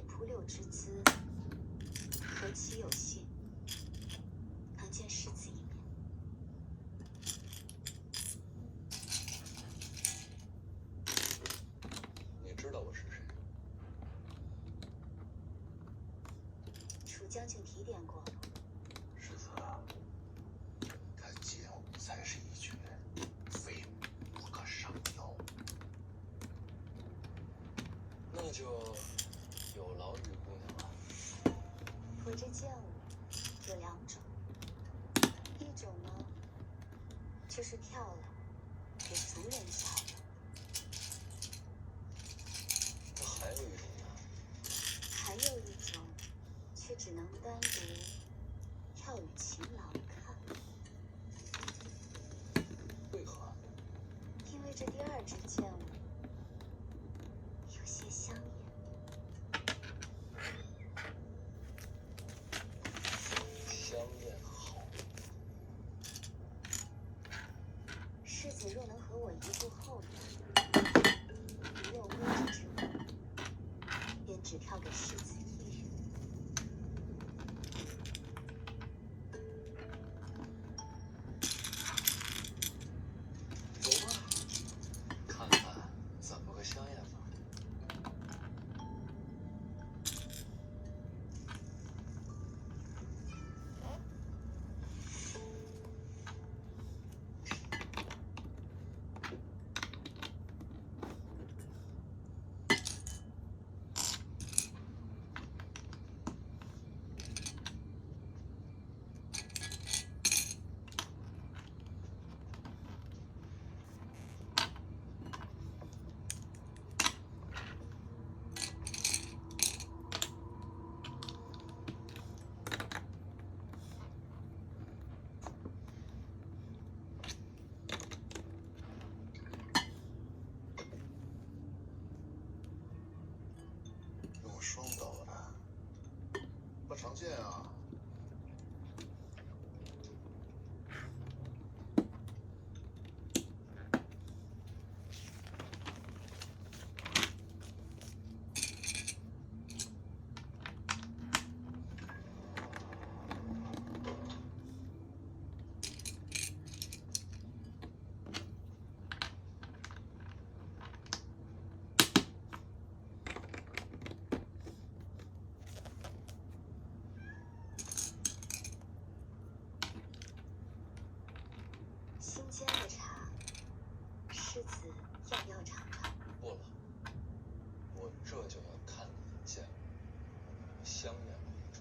蒲柳之姿，何其有幸，能见世子一面。你知道我是谁？楚将军提点过。世子，他剑舞才是一绝，非武不可上邀。那就有劳玉姑娘了。我这剑舞有两种，一种呢就是跳了给族人瞧的，那还有一种呢？还有一种却只能单独跳与情郎看。为何？因为这第二支剑舞有些香艳。香艳好。世子若能和我一步后院，无有规矩之物，便只跳给世子一人。走吧，看看怎么个香艳法。用双刀的，不常见啊。新煎的茶，世子要不要尝尝？不了，我这就要看你的剑香艳为主。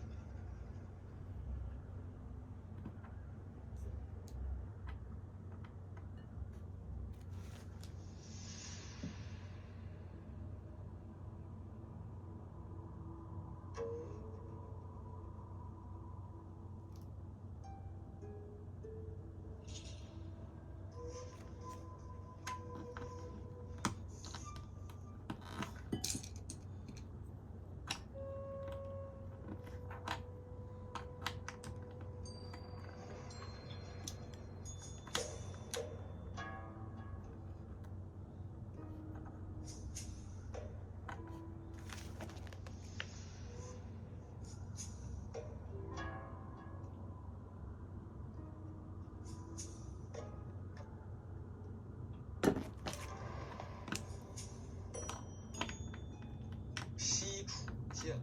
西楚剑舞。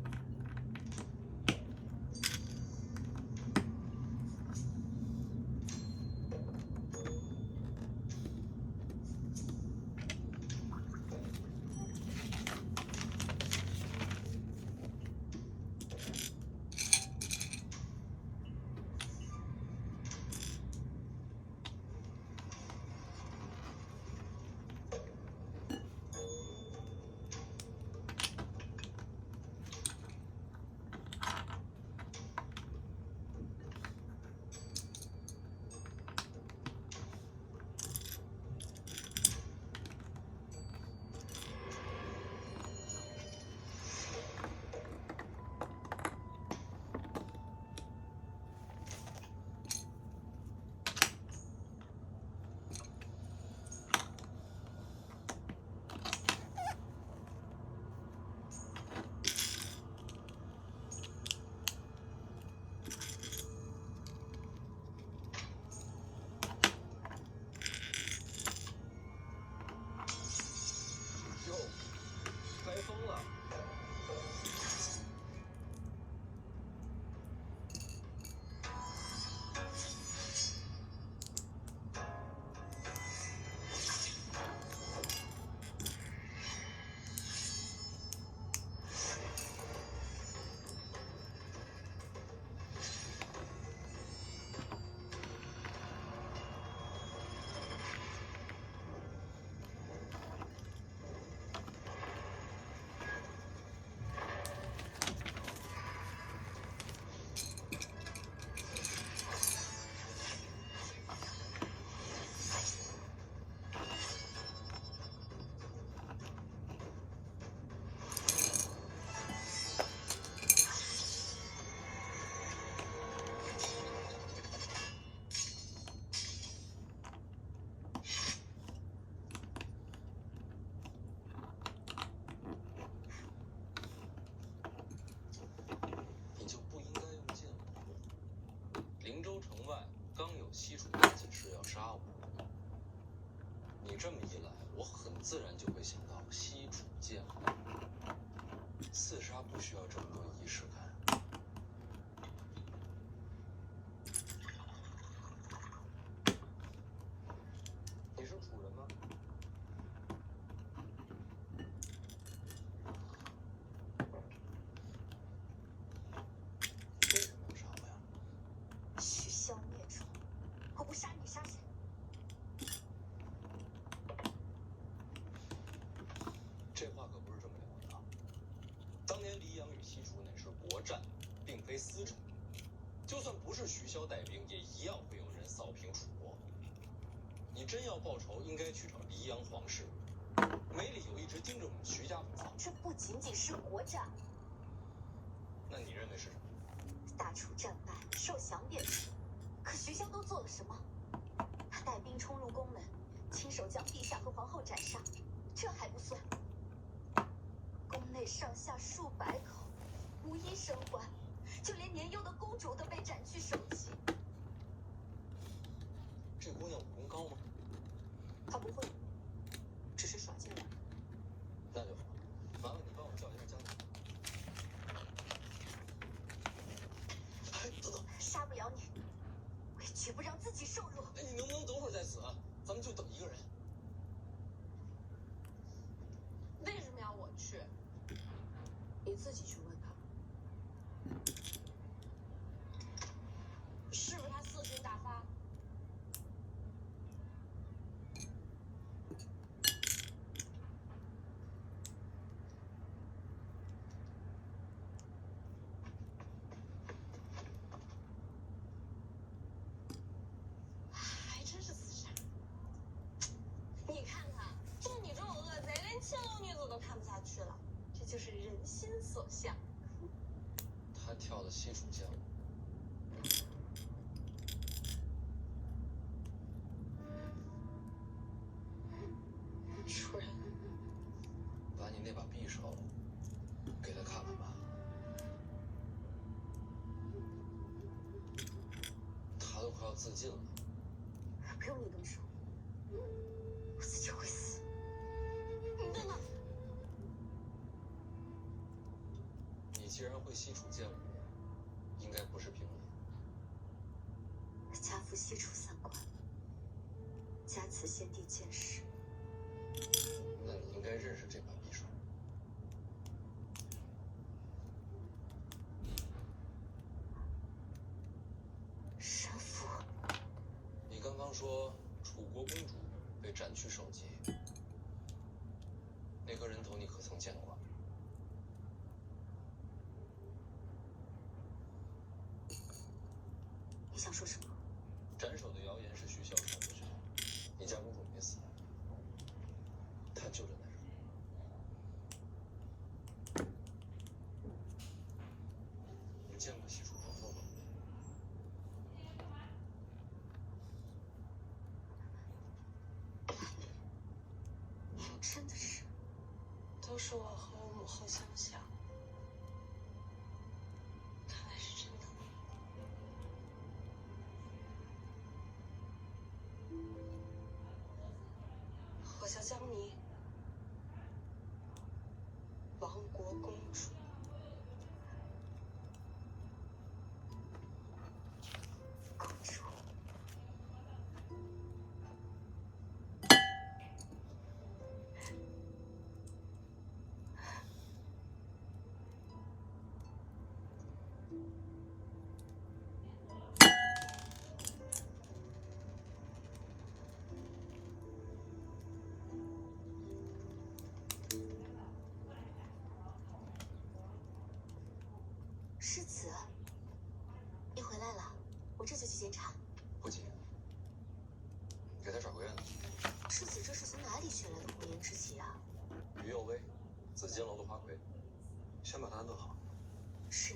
疯了。西楚大解释要杀我，你这么一来，我很自然就会想到西楚剑舞。刺杀不需要这么多仪式感。你是楚人吗？为什么要杀我呀？取消灭种，我不杀你杀谁？这话可不是这么了的。当年黎阳与西楚乃是国战，并非私仇。就算不是徐骁带兵，也一样会有人扫平楚国。你真要报仇，应该去找黎阳皇室，没理由一直盯着我们徐家不放。这不仅仅是国战。那你认为是什么？大楚战败，受降便是。可徐骁都做了什么？他带兵冲入宫门，亲手将陛下和皇后斩杀，这还不算。宫内上下数百口，无一生还，就连年幼的公主都被斩去首级。这姑娘武功高吗？她不会，只是耍剑而已。那就好，麻烦你帮我叫一下江南。哎，等等，杀不了你，我也绝不让自己受辱。哎，你能不能等会儿再死啊？咱们就等一个人。为什么要我去？你自己去问他，是不是他四旬大发？还真是死傻！你看看，就你这种恶贼，连青楼女子都看不下去了，这就是人心所向。他跳的西楚剑舞，楚人，把你那把匕首给他看看吧。他都快要自尽了。不用你动手，我自己会死。你等等，你既然会西楚剑舞，应该不是平民。家父西楚三关，家慈先帝剑士。那你应该认识这把匕首。神父，你刚刚说楚国公主被斩去首级，那颗人头你可曾见过？你想说什么？斩首的谣言是徐骁传出去的，你家公主没死，她就站在这儿。你见过西楚皇后吗？你真的是？都说我和我母后相像，看来是真的。我叫江霓，王公主。公主。世子，你回来了，我这就去检查。不急，给他找个院子。世子这是从哪里学来的红颜知己啊？于右威，紫金楼的花魁，先把他安顿好。是。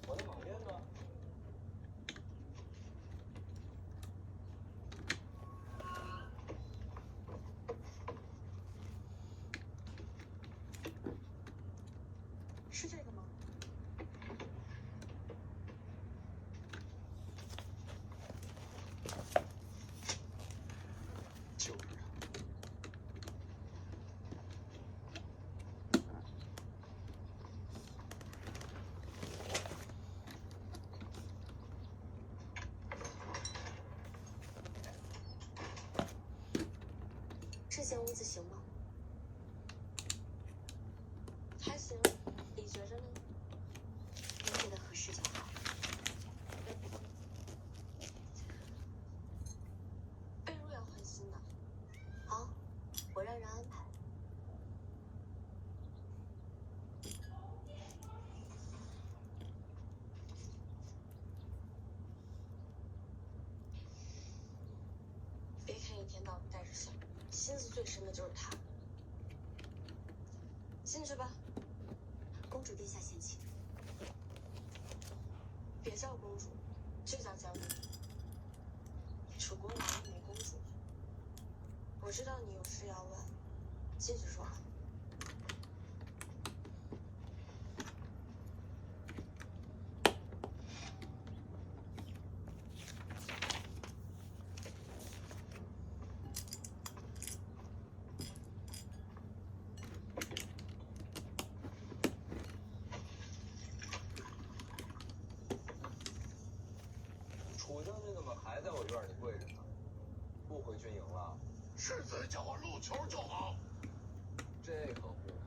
我的马鞭呢？是这个吗？就是他。这间屋子行吗？还行，你觉着呢？您觉得合适就好。被褥要换新的。好，我让人安排。别看一天到晚带着笑，心思最深的就是他。进去吧，公主殿下先请。别叫公主，就叫将军。楚国王没公主。我知道你有事要问，进去说。楚将军怎么还在我院里跪着呢？不回军营了？世子叫我入球就好。这可不能！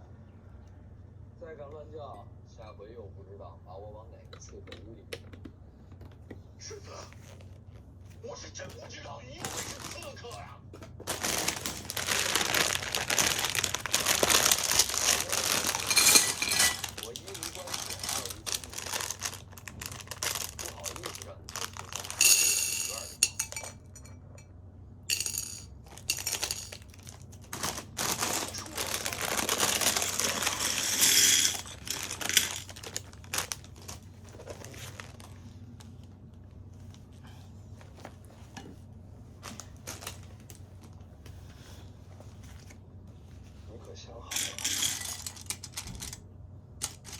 再敢乱叫，下回又不知道把我往哪个刺客屋里扔。世子，我是真不知道你会是刺客呀。我一无关系，二无亲戚，不好意思让你偷偷在院里跑。你可想好了？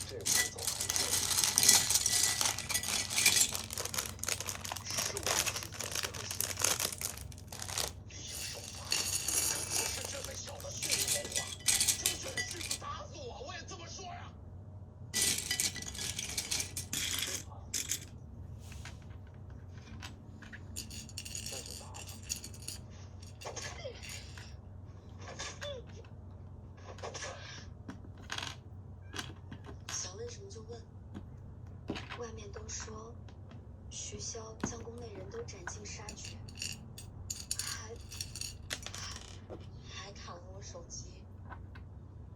这步走还是？是我不是做错了事，理应受罚。可不是这么小的虚无谋划，就算世子打死我，我也这么说呀。那就打吧。想问什么就问。外面都说，徐骁将宫内人都斩尽杀绝，还砍了我手机。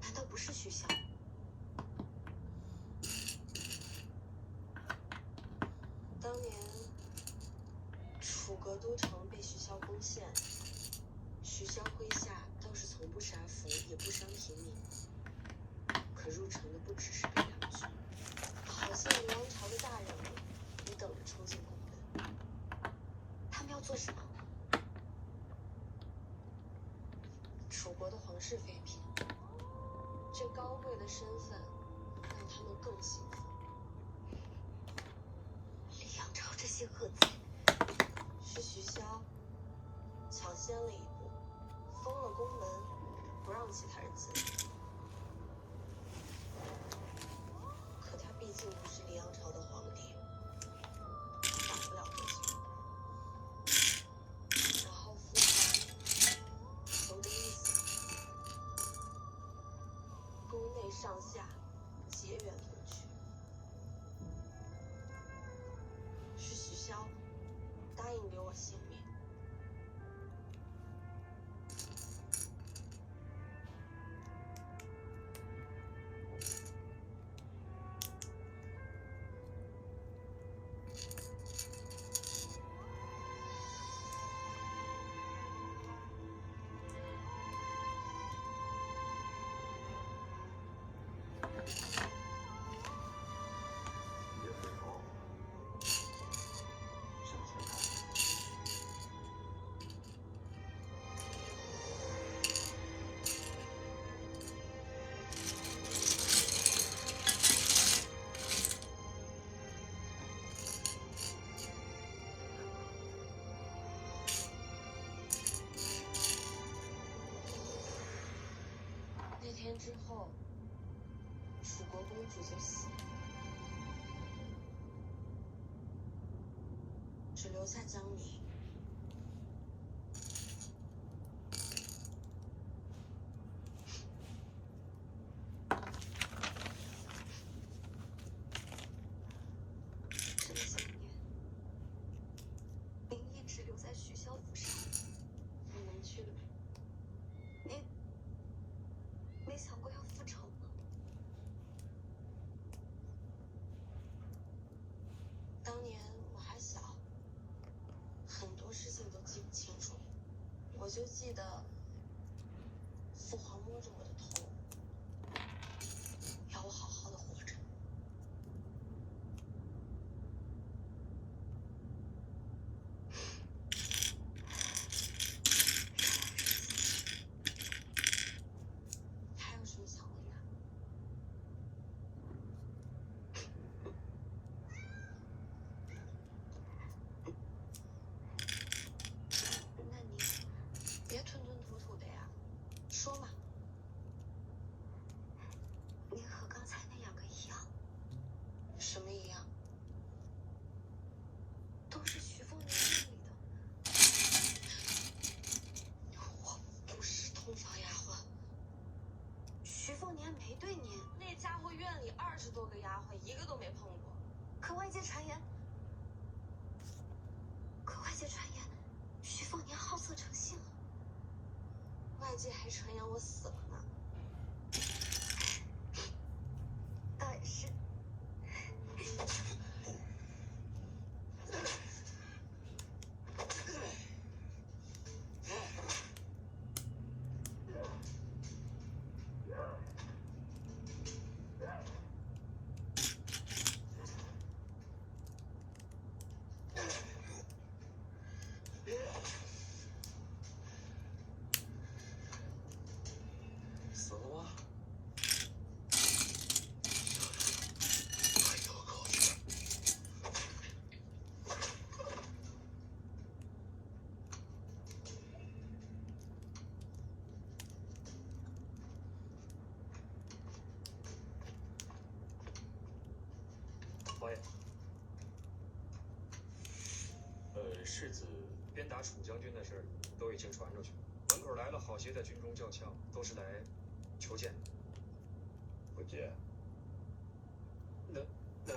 难道不是徐骁？当年楚阁都城被徐骁攻陷，徐骁麾下倒是从不杀俘，也不伤平民。可入城的不只是北凉军，好些王朝的大人物也等着冲进宫门。他们要做什么？楚国的皇室妃嫔，这高贵的身份，让他先了一步，封了宫门，不让其他人进来。可他毕竟不是黎阳朝的皇帝，打不了过去。然后父皇求着意思，宫内上下结缘同去。是徐骁答应留我性命。别回头，向前看。那天之后，楚国公主就死了，只留下江离。这么些年，您一直留在徐骁府上，你能去了没？您没想过要复仇吗？当年我还小，很多事情都记不清楚，我就记得父皇摸着我的头，要我好好的活着。还有什么想问的？那您别吞吞吐吐的呀，说嘛。您和刚才那两个一样，什么一样？都是徐凤年院里的。我不是通房丫鬟，徐凤年没对您，那家伙院里20多个丫鬟，一个都没碰过。可外界传言，徐凤年好色成性了。外界还传言我死了呢。倒也是。死了吗？还有口气。王爷，世子鞭打楚将军的事都已经传出去，门口来了好些的军中将相，都是来求见的。不见。那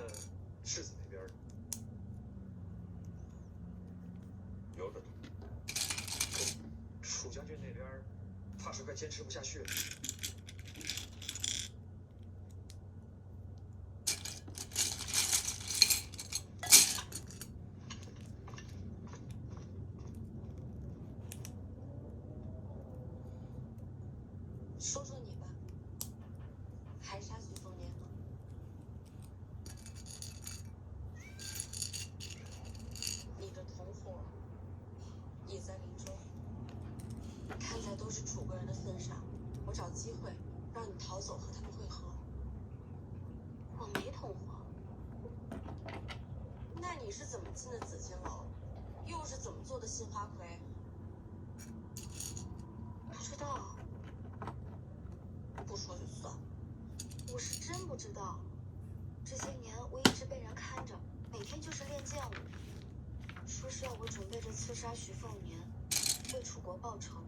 世子那边呢？由着他。楚将军那边怕是快坚持不下去了。说说你吧，还杀徐凤年吗？你的同伙也在林州，看在都是楚国人的份上，我找机会让你逃走和他们会合。我没同伙，那你是怎么进的紫金楼？又是怎么做的杏花魁？不知道，不说就算。我是真不知道。这些年我一直被人看着，每天就是练剑舞，说是要我准备着刺杀徐凤年，为楚国报仇。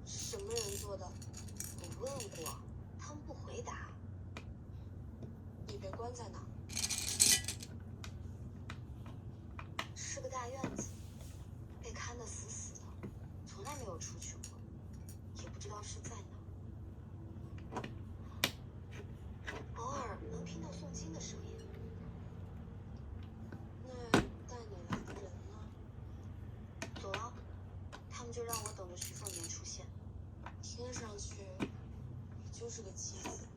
什么人做的？我问过，他们不回答。你被关在哪？是个大院子，被看得死死的，从来没有出去过，也不知道是在哪。偶尔能听到诵经的声音。那带你来的人呢？走了，他们就让我等着徐凤年出现。听上去你就是个棋子。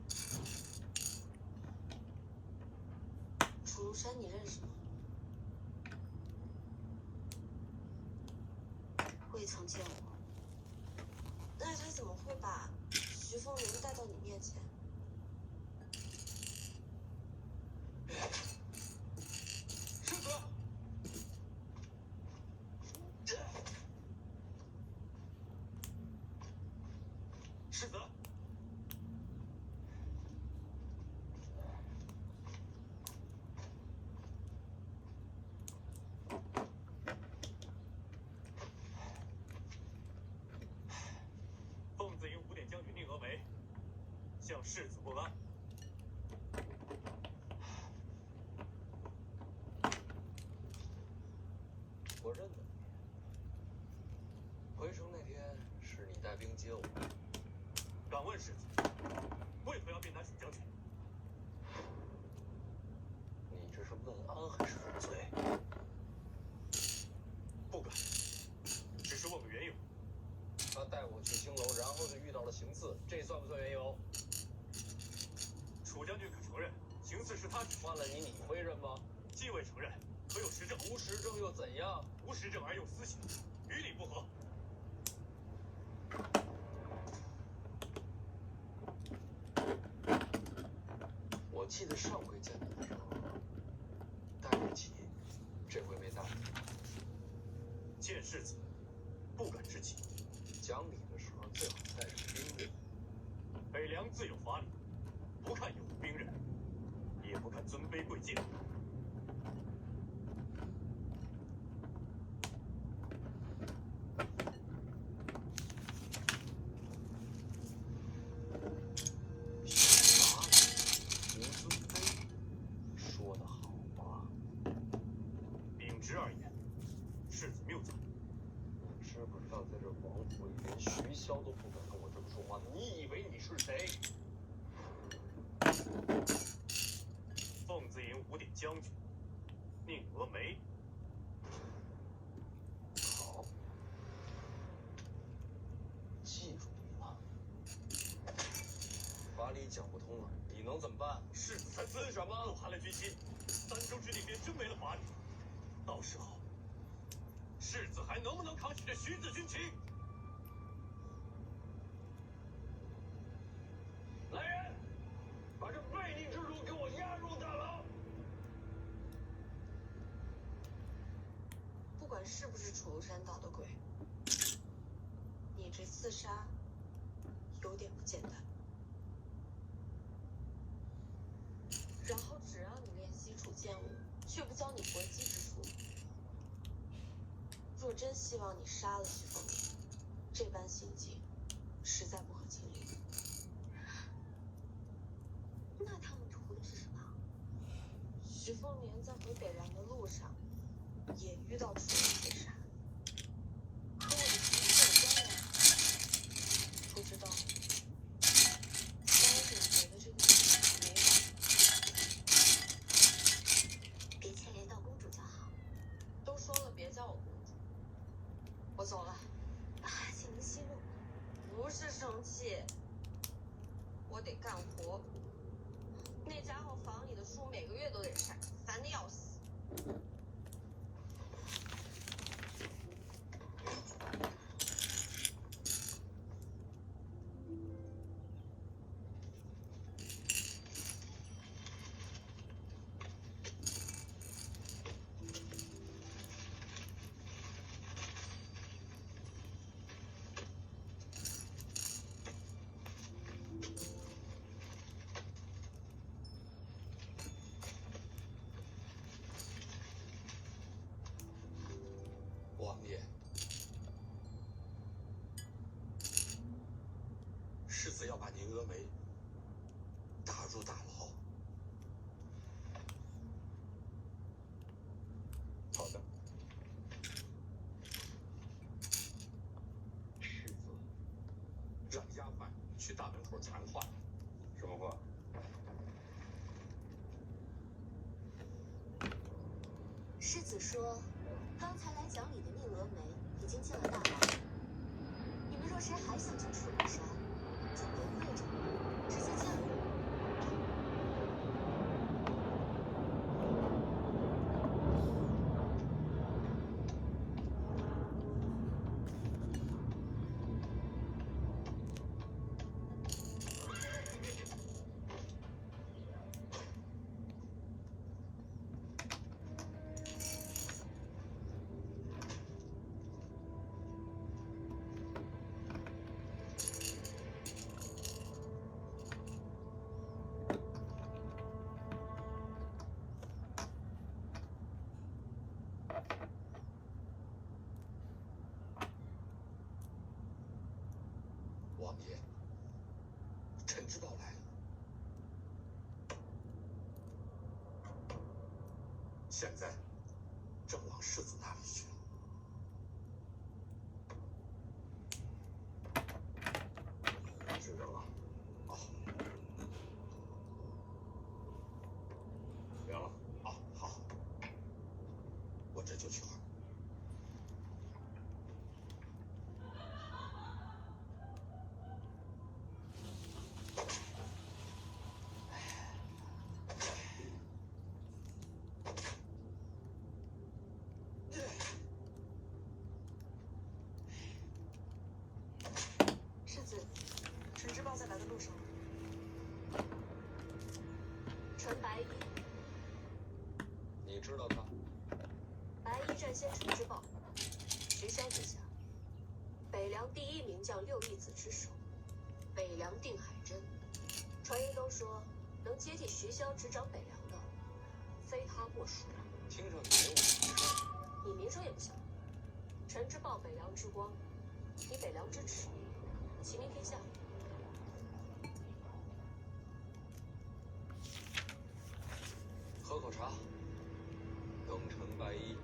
楚如山你认识吗？未曾见过。那他怎么会把徐凤年带到你面前？世子，世子，凤子营5点将军宁峨眉向世子问安。我认得你。回城那天是你带兵接我。敢问世子，为何要便打楚将军？你这是问安还是问罪？不敢，只是问个缘由。他带我去青楼，然后就遇到了行刺，这算不算缘由？楚将军可承认行刺是他指换了你，你会认吗？既未承认，可有实证？无实证又怎样？无实证而又私刑，与理不合。我记得上回见你的时候带着旗，这回没带。见世子，不敢之起。讲理的时候最好带上兵刃。北凉自有法理，不看有无兵刃，也不看尊卑贵贱。法理无尊卑，说得好啊！秉直而言，世子谬赞。你知不知道，在这王府里，连徐骁都不敢跟我这么说话？你以为你是谁？凤子营5点将军宁峨眉。好，记住你了。法理讲不通了，你能怎么办？世子才死什么？怒寒了军心，3州之地便真没了法理。到时候，世子还能不能扛起这徐子军旗？来人，把这悖逆之主给我押入大牢！不管是不是楚如山捣的鬼，你这刺杀有点不简单。然后只让你练西楚剑舞，却不教你搏击之术。若真希望你杀了徐凤年，这般行径实在不合情理。那他们图的是什么？徐凤年在回北凉的路上，也遇到楚人刺杀。可我的情有关呀，不知道。但我总觉得这个事情没有。别牵连到公主就好。都说了别叫我公主，我走了。请您息怒。不是生气，我得干活。那家伙房里的书每个月都得晒，烦得要死。梅打入大牢。好的。世子让丫鬟去大门口谈话。什么话？世子说，刚才来讲理的宁峨眉已经进了大牢。你们若谁还想将楚留杀，就别跪着，直接嫁入。王爷，臣知报来了。现在正往世子那里去。知道了。哦。凉了。哦，好。我这就去换。世子，臣知报在来的路上。传白衣，你知道他？白衣战先臣之报，徐骁之下，北凉第一名将六义子之首，北凉定海真。传言都说，能接替徐骁执掌北凉的，非他莫属。听上去没我名声。你名声也不小。臣之报北凉之光，你北凉之耻，齐名天下。喝口茶。登城白衣。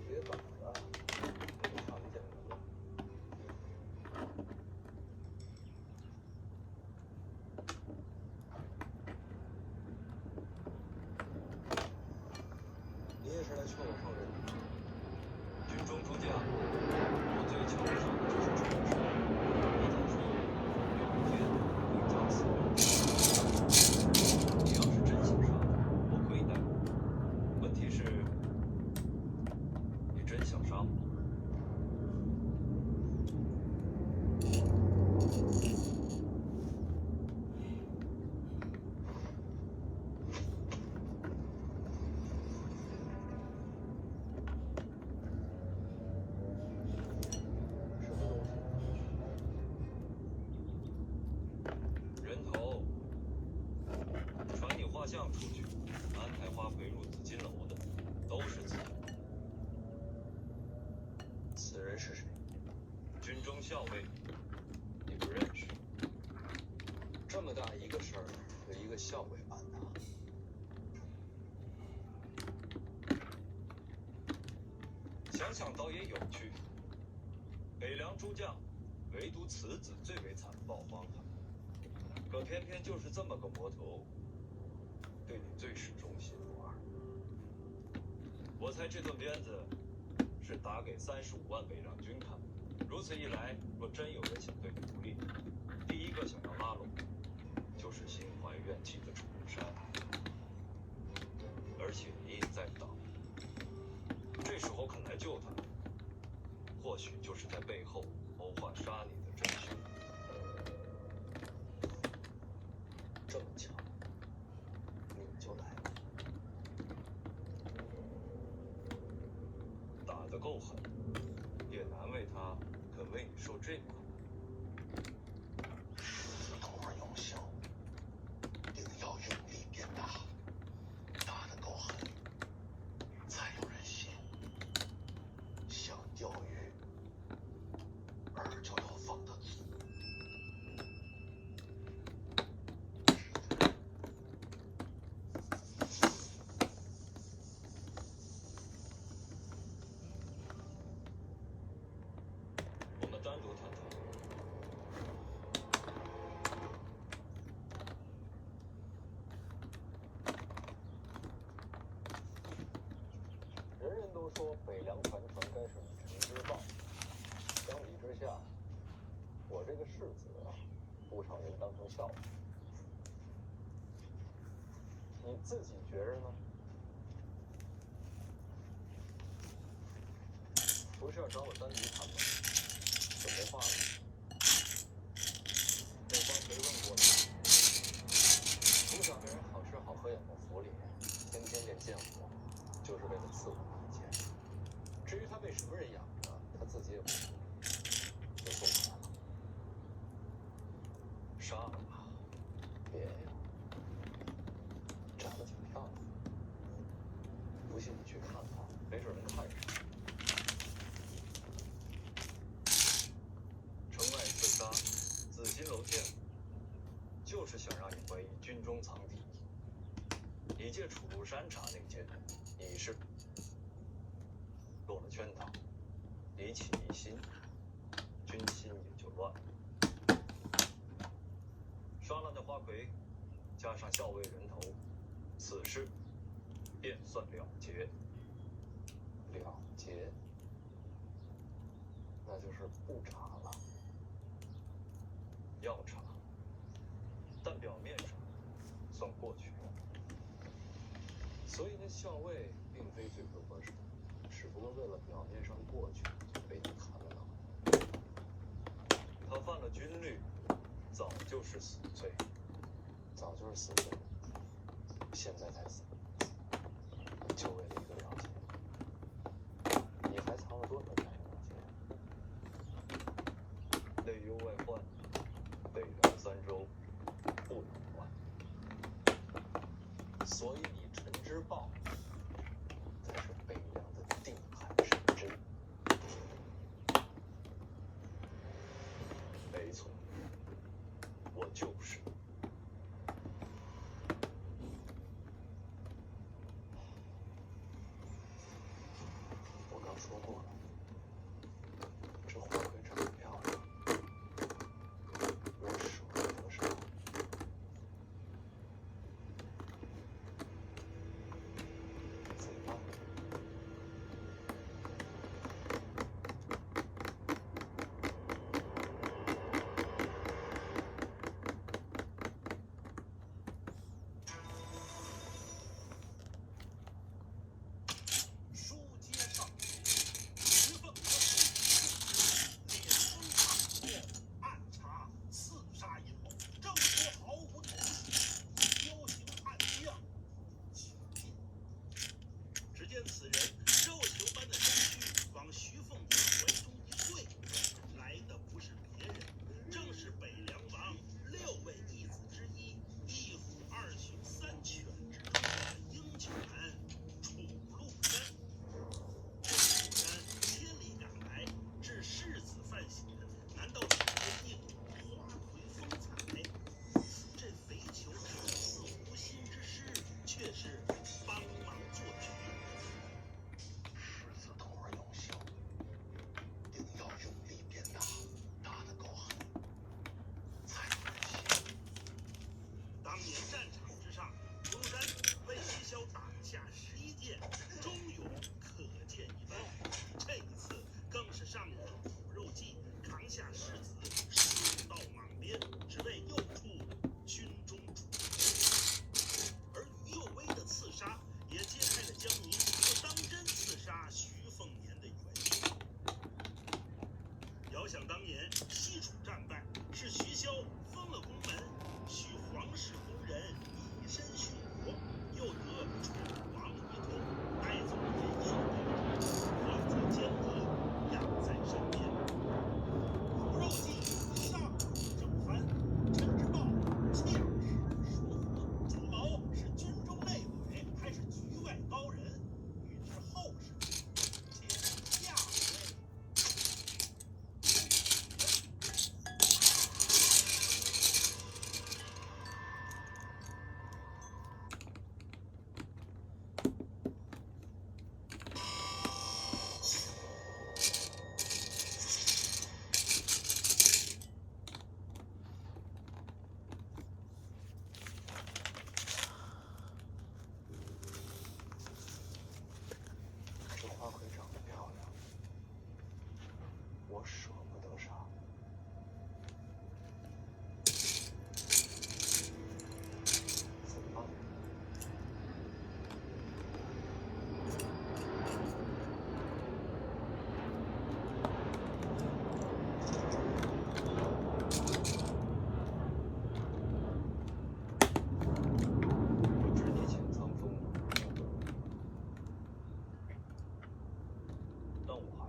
别管了，常见的。你也是来劝我放人的？军中诸将，我最瞧不上的就是这种事。一听说有一天会将死人。你要是真想杀我，我可以带路。问题是，你真想杀我？什么东西？人头，传你画像出去，安排花魁入紫金楼的，都是自己。此人是谁？军中校尉，你不认识？这么大一个事儿，由一个校尉办的。想想倒也有趣。北凉诸将，唯独此子最为残暴荒唐，可偏偏就是这么个魔头，对你最是忠心不二。我猜这段片子是打给35万北壤军看的。如此一来，若真有人想对你不利，第一个想要拉拢就是心怀怨气的楚留山，而且你也在党。这时候肯来救他，或许就是在背后谋划杀你的真凶。这么巧，你就来了。打得够狠，也难为他肯为你受这苦。狮子头儿有效，定要用力变大，打得够狠，才有人信。想钓鱼，饵就要放得足。我们单独谈谈。人人都说北凉传承该是以臣之报，相比之下，我这个世子啊，不少人当成笑话。你自己觉着呢？不是要找我单独谈吗？就没话了。那帮谁问过你？从小给人好吃好喝养在府里，天天练剑舞，就是为了伺候你一件。至于他被什么人养着，他自己也不清楚，就送过来了。杀了吧。别呀，长得挺漂亮，不信你去看看，没准能看上。城外刺杀，紫金楼见我，就是想让你怀疑军中藏敌。你借楚留山查那件，你是落了圈套，你起疑心，军心也就乱了。杀了那花魁，加上校尉人头，此事便算了结。了结，那就是不查了。要查，但表面上算过去了。所以那校尉并非罪魁祸首，只不过为了表面上过去，就被你砍了脑袋。他犯了军律，早就是死罪。早就是死罪，现在才死，就为了一个了结。你还藏了多少才能了结？内忧外患，北凉三州不能乱。所以你陈之豹才是北凉的定海神针。没错，我就是。我刚说过了，这花魁这么漂亮，我舍不得杀。怎么办？书接上文，石凤和烈风大火，暗查刺杀阴谋，郑国毫无头绪，彪形悍将，请进。只见此人肉球般的身躯往徐凤年怀中一跪，来的不是别人，正是北凉王6位义子之一，一虎二雄三犬之中的鹰犬楚禄山。这楚山千里赶来，置世子犯险，难道只为一睹花魁风采？这肥球看似无心之失，却是帮忙做局。狮子头儿有效，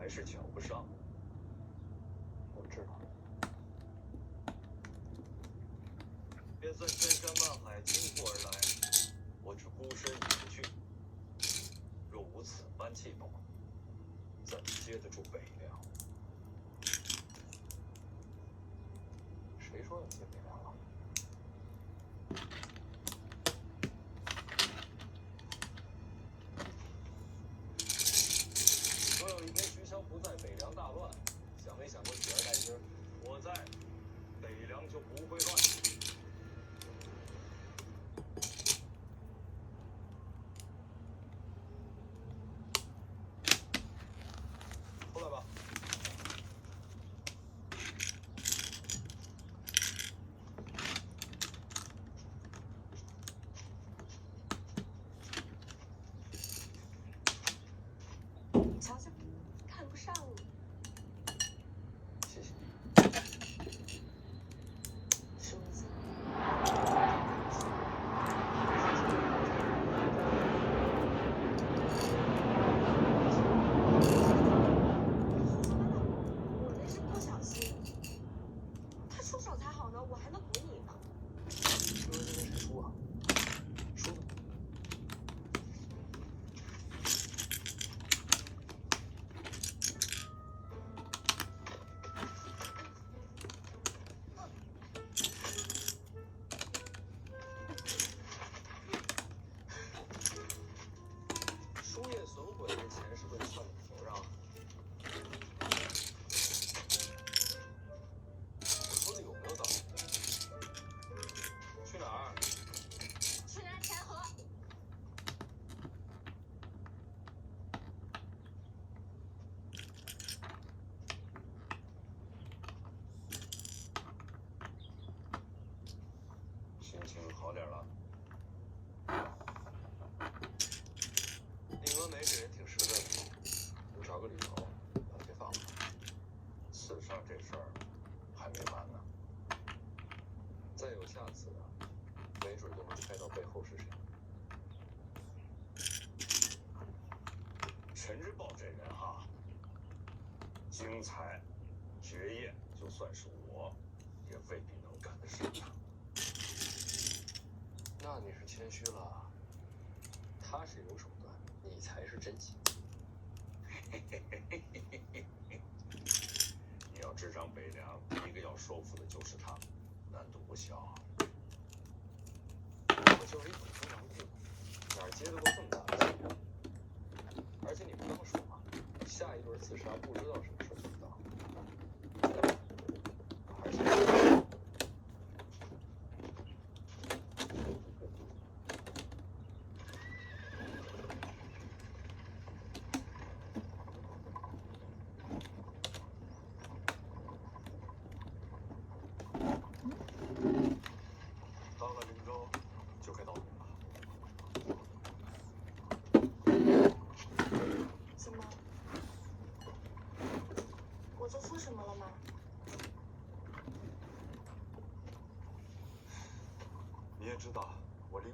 还是瞧不上。我知道。便算千山万海经过而来，我只孤身远去。若无此般气魄，怎接得住北凉？谁说要接北凉了？若有一天徐骁不在，北凉大乱，想没想过取而代之？我在，北凉就不会乱。出来吧。瞧瞧，看不上你。谢谢。什么意思？我那是不小心，他出手才好呢，我还能补你呢。说今天谁输啊？输了。输液损毁这钱是不是得算你头上？我说的有没有道理？去哪儿？去拿钱盒。心情好点了？宁峨眉这人挺实在的，我找个理由把他给放了。刺杀这事儿还没完呢。再有下次，没准就能猜到背后是谁。陈日豹这人哈，精彩绝艳，就算是我，也未必能赶得上他。那你是谦虚了。他是有手段，你才是真心。你要执掌北凉，第一个要收复的就是他，难度不小。我就是一本生狼顾，哪接得过这么大的棋？而且你不刚说吗？下一轮刺杀不知道什么时候就到。还是到了灵州，就该到你了。怎么？我做错什么了吗？你也知道，